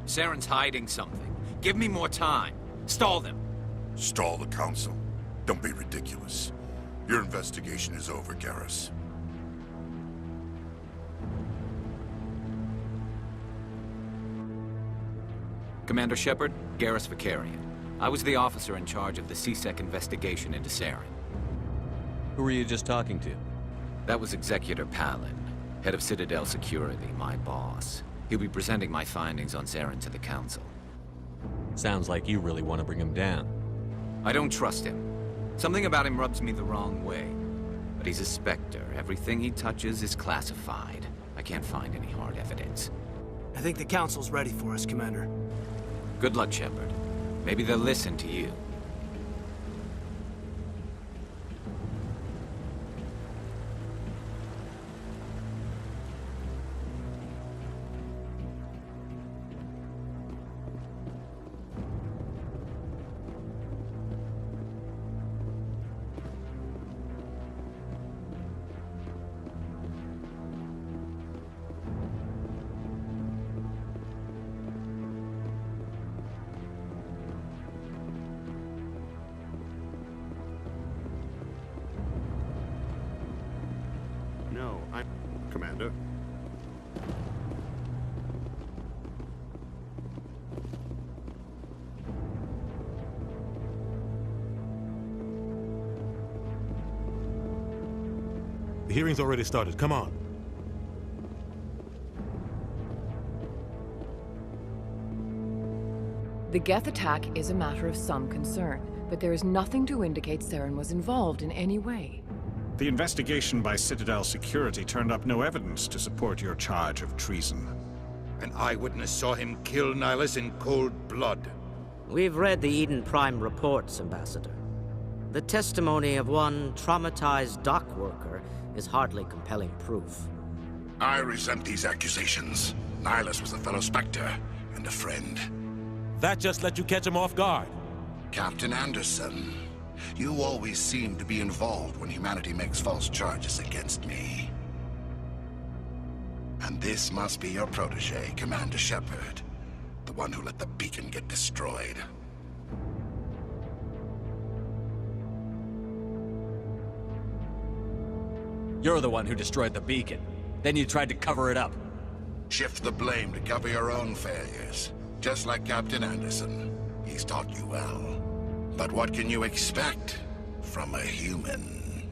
Saren's hiding something. Give me more time. Stall them. Stall the Council? Don't be ridiculous. Your investigation is over, Garrus. Commander Shepard, Garrus Vakarian. I was the officer in charge of the C-Sec investigation into Saren. Who were you just talking to? That was Executor Palin, head of Citadel Security, my boss. He'll be presenting my findings on Saren to the Council. Sounds like you really want to bring him down. I don't trust him. Something about him rubs me the wrong way. But he's a Spectre. Everything he touches is classified. I can't find any hard evidence. I think the Council's ready for us, Commander. Good luck, Shepard. Maybe they'll listen to you. No, I'm Commander. The hearing's already started. Come on. The Geth attack is a matter of some concern, but there is nothing to indicate Saren was involved in any way. The investigation by Citadel Security turned up no evidence to support your charge of treason. An eyewitness saw him kill Nihilus in cold blood. We've read the Eden Prime reports, Ambassador. The testimony of one traumatized dock worker is hardly compelling proof. I resent these accusations. Nihilus was a fellow Spectre and a friend. That just let you catch him off guard. Captain Anderson, you always seem to be involved when humanity makes false charges against me. And this must be your protege, Commander Shepard, the one who let the beacon get destroyed. You're the one who destroyed the beacon. Then you tried to cover it up. Shift the blame to cover your own failures. Just like Captain Anderson. He's taught you well. But what can you expect from a human?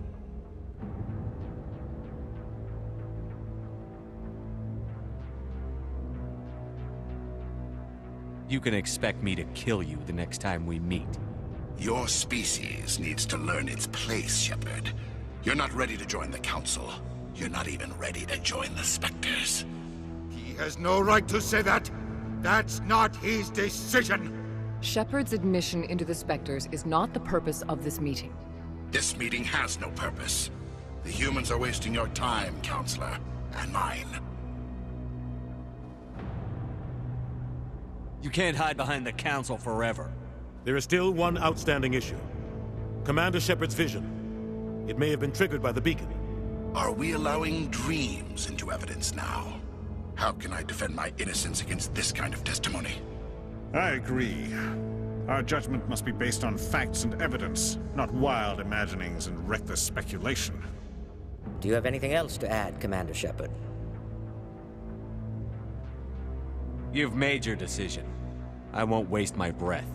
You can expect me to kill you the next time we meet. Your species needs to learn its place, Shepard. You're not ready to join the Council. You're not even ready to join the Spectres. He has no right to say that. That's not his decision. Shepard's admission into the Spectres is not the purpose of this meeting. This meeting has no purpose. The humans are wasting your time, Counselor, and mine. You can't hide behind the Council forever. There is still one outstanding issue. Commander Shepard's vision. It may have been triggered by the beacon. Are we allowing dreams into evidence now? How can I defend my innocence against this kind of testimony? I agree. Our judgment must be based on facts and evidence, not wild imaginings and reckless speculation. Do you have anything else to add, Commander Shepard? You've made your decision. I won't waste my breath.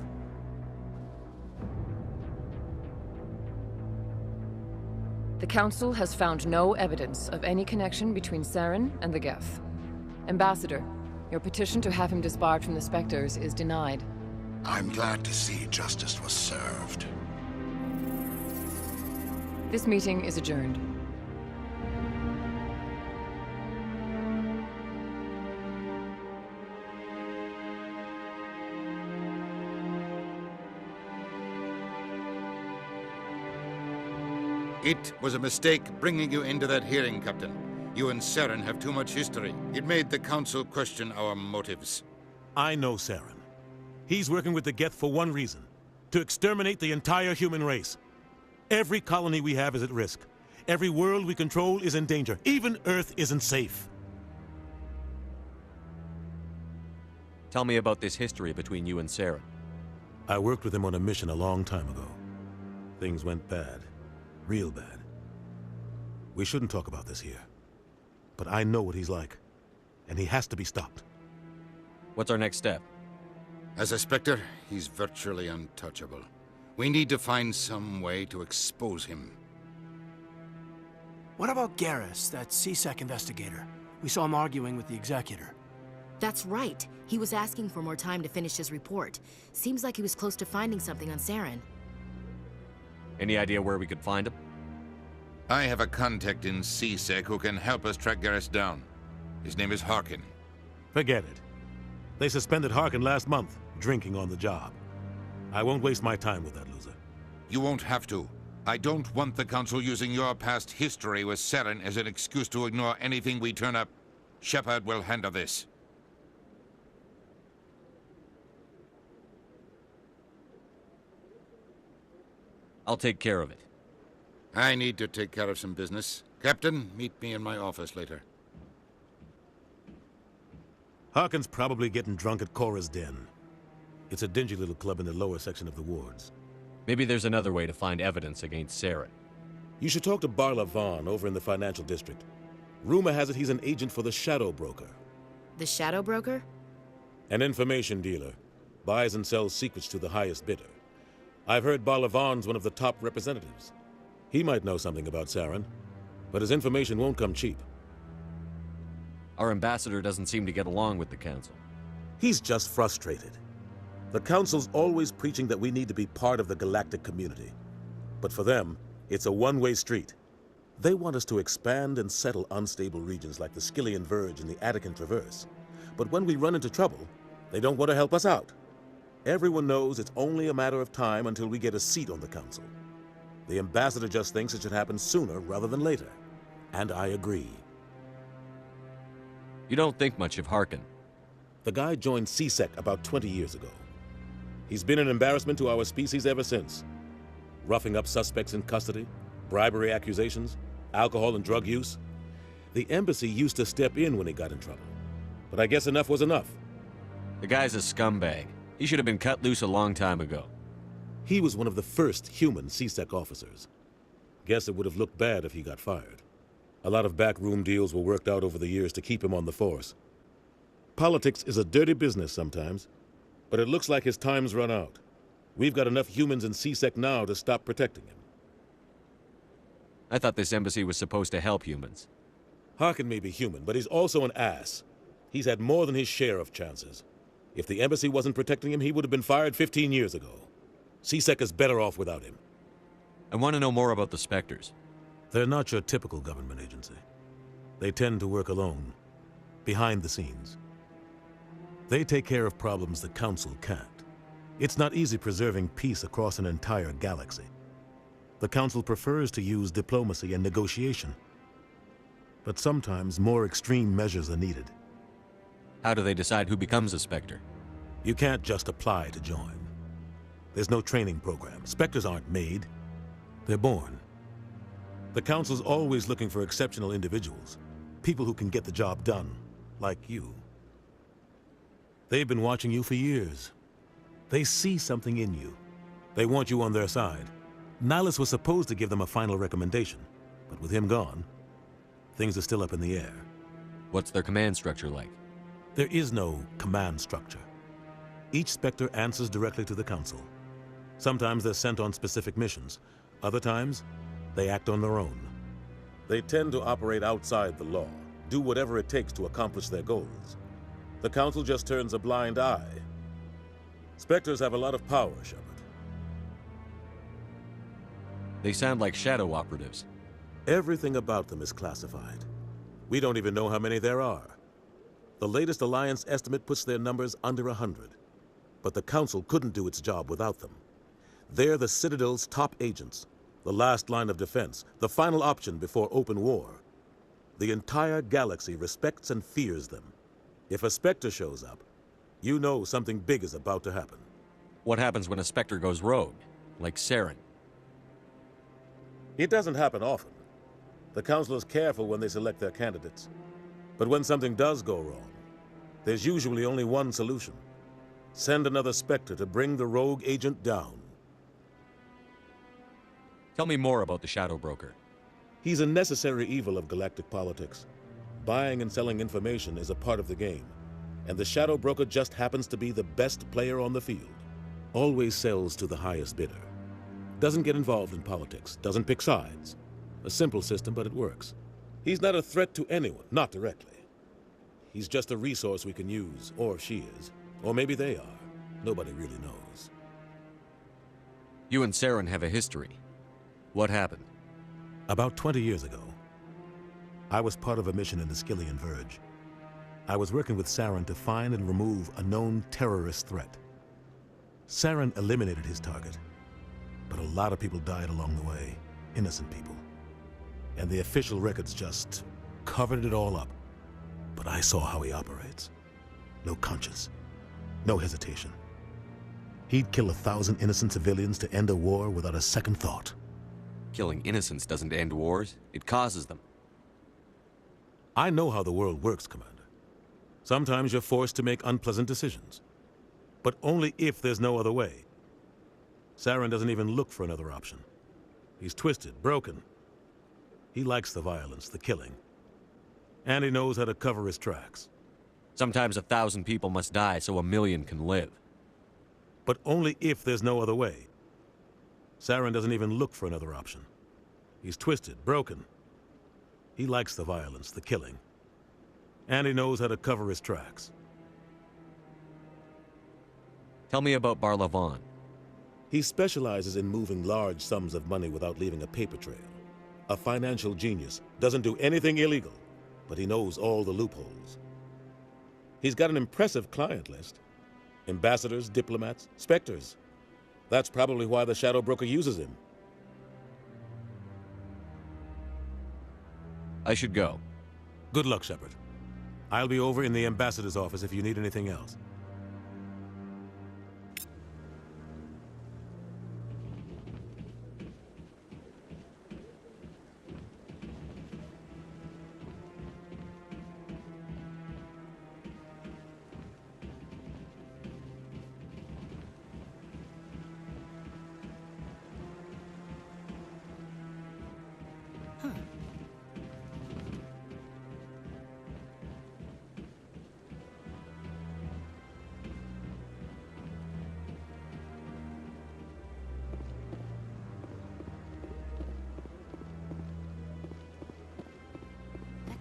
The Council has found no evidence of any connection between Saren and the Geth. Ambassador, your petition to have him disbarred from the Spectres is denied. I'm glad to see justice was served. This meeting is adjourned. It was a mistake bringing you into that hearing, Captain. You and Saren have too much history. It made the Council question our motives. I know Saren. He's working with the Geth for one reason. To exterminate the entire human race. Every colony we have is at risk. Every world we control is in danger. Even Earth isn't safe. Tell me about this history between you and Saren. I worked with him on a mission a long time ago. Things went bad. Real bad. We shouldn't talk about this here. But I know what he's like. And he has to be stopped. What's our next step? As a Spectre, he's virtually untouchable. We need to find some way to expose him. What about Garrus, that CSEC investigator? We saw him arguing with the executor. That's right. He was asking for more time to finish his report. Seems like he was close to finding something on Saren. Any idea where we could find him? I have a contact in CSEC who can help us track Garrus down. His name is Harkin. Forget it. They suspended Harkin last month, drinking on the job. I won't waste my time with that loser. You won't have to. I don't want the Council using your past history with Saren as an excuse to ignore anything we turn up. Shepard will handle this. I'll take care of it. I need to take care of some business. Captain, meet me in my office later. Harkin's probably getting drunk at Cora's Den. It's a dingy little club in the lower section of the wards. Maybe there's another way to find evidence against Saren. You should talk to Barla Vaughn over in the financial district. Rumor has it he's an agent for the Shadow Broker. The Shadow Broker? An information dealer. Buys and sells secrets to the highest bidder. I've heard Barla Vaughn's one of the top representatives. He might know something about Saren, but his information won't come cheap. Our ambassador doesn't seem to get along with the Council. He's just frustrated. The Council's always preaching that we need to be part of the galactic community. But for them, it's a one-way street. They want us to expand and settle unstable regions like the Skillian Verge and the Attican Traverse. But when we run into trouble, they don't want to help us out. Everyone knows it's only a matter of time until we get a seat on the Council. The ambassador just thinks it should happen sooner rather than later. And I agree. You don't think much of Harkin. The guy joined CSEC about 20 years ago. He's been an embarrassment to our species ever since. Roughing up suspects in custody, bribery accusations, alcohol and drug use. The embassy used to step in when he got in trouble. But I guess enough was enough. The guy's a scumbag. He should have been cut loose a long time ago. He was one of the first human CSEC officers. Guess it would have looked bad if he got fired. A lot of backroom deals were worked out over the years to keep him on the force. Politics is a dirty business sometimes, but it looks like his time's run out. We've got enough humans in CSEC now to stop protecting him. I thought this embassy was supposed to help humans. Harkin may be human, but he's also an ass. He's had more than his share of chances. If the embassy wasn't protecting him, he would have been fired 15 years ago. CSEC is better off without him. I want to know more about the Spectres. They're not your typical government agency. They tend to work alone, behind the scenes. They take care of problems the Council can't. It's not easy preserving peace across an entire galaxy. The Council prefers to use diplomacy and negotiation. But sometimes more extreme measures are needed. How do they decide who becomes a Spectre? You can't just apply to join. There's no training program. Spectres aren't made. They're born. The Council's always looking for exceptional individuals. People who can get the job done, like you. They've been watching you for years. They see something in you. They want you on their side. Nihilus was supposed to give them a final recommendation, but with him gone, things are still up in the air. What's their command structure like? There is no command structure. Each Spectre answers directly to the Council. Sometimes they're sent on specific missions. Other times, they act on their own. They tend to operate outside the law, do whatever it takes to accomplish their goals. The Council just turns a blind eye. Spectres have a lot of power, Shepard. They sound like shadow operatives. Everything about them is classified. We don't even know how many there are. The latest Alliance estimate puts their numbers under 100. But the Council couldn't do its job without them. They're the Citadel's top agents, the last line of defense, the final option before open war. The entire galaxy respects and fears them. If a Spectre shows up, you know something big is about to happen. What happens when a Spectre goes rogue, like Saren? It doesn't happen often. The Council is careful when they select their candidates. But when something does go wrong, there's usually only one solution. Send another Spectre to bring the rogue agent down. Tell me more about the Shadow Broker. He's a necessary evil of galactic politics. Buying and selling information is a part of the game, and the Shadow Broker just happens to be the best player on the field. Always sells to the highest bidder. Doesn't get involved in politics, doesn't pick sides. A simple system, but it works. He's not a threat to anyone, not directly. He's just a resource we can use, or she is. Or maybe they are. Nobody really knows. You and Saren have a history. What happened? About 20 years ago, I was part of a mission in the Skillian Verge. I was working with Saren to find and remove a known terrorist threat. Saren eliminated his target, but a lot of people died along the way, innocent people. And the official records just covered it all up. But I saw how he operates. No conscience, no hesitation. He'd kill 1,000 innocent civilians to end a war without a second thought. Killing innocents doesn't end wars, it causes them. I know how the world works, Commander. Sometimes you're forced to make unpleasant decisions. But only if there's no other way. Saren doesn't even look for another option. He's twisted, broken. He likes the violence, the killing. And he knows how to cover his tracks. Sometimes 1,000 people must die so 1,000,000 can live. But only if there's no other way. Saren doesn't even look for another option. He's twisted, broken. He likes the violence, the killing. And he knows how to cover his tracks. Tell me about Barlavon. He specializes in moving large sums of money without leaving a paper trail. A financial genius, doesn't do anything illegal, but he knows all the loopholes. He's got an impressive client list. Ambassadors, diplomats, specters. That's probably why the Shadow Broker uses him. I should go. Good luck, Shepard. I'll be over in the ambassador's office if you need anything else.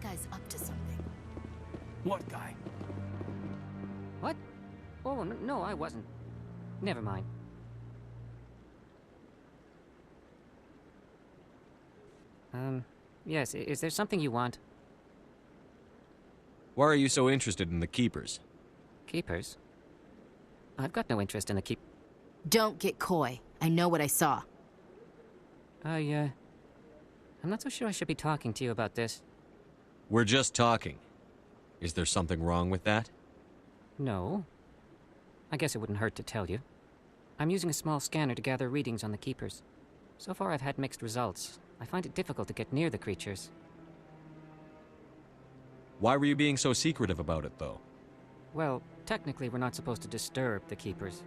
Guy's up to something. What guy? What? Oh, no, I wasn't. Never mind. Yes, is there something you want? Why are you so interested in the Keepers? Keepers? I've got no interest in the Don't get coy. I know what I saw. I'm not so sure I should be talking to you about this. We're just talking. Is there something wrong with that? No. I guess it wouldn't hurt to tell you. I'm using a small scanner to gather readings on the Keepers. So far I've had mixed results. I find it difficult to get near the creatures. Why were you being so secretive about it, though? Well, technically we're not supposed to disturb the Keepers.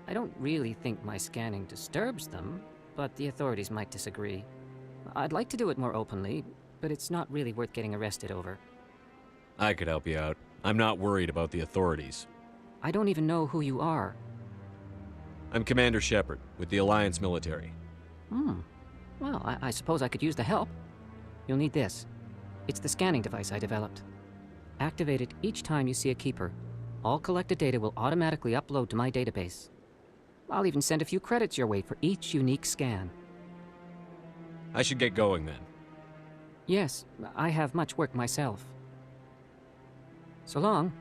I don't really think my scanning disturbs them, but the authorities might disagree. I'd like to do it more openly, but it's not really worth getting arrested over. I could help you out. I'm not worried about the authorities. I don't even know who you are. I'm Commander Shepard, with the Alliance military. Well, I suppose I could use the help. You'll need this. It's the scanning device I developed. Activate it each time you see a Keeper. All collected data will automatically upload to my database. I'll even send a few credits your way for each unique scan. I should get going then. Yes, I have much work myself. So long.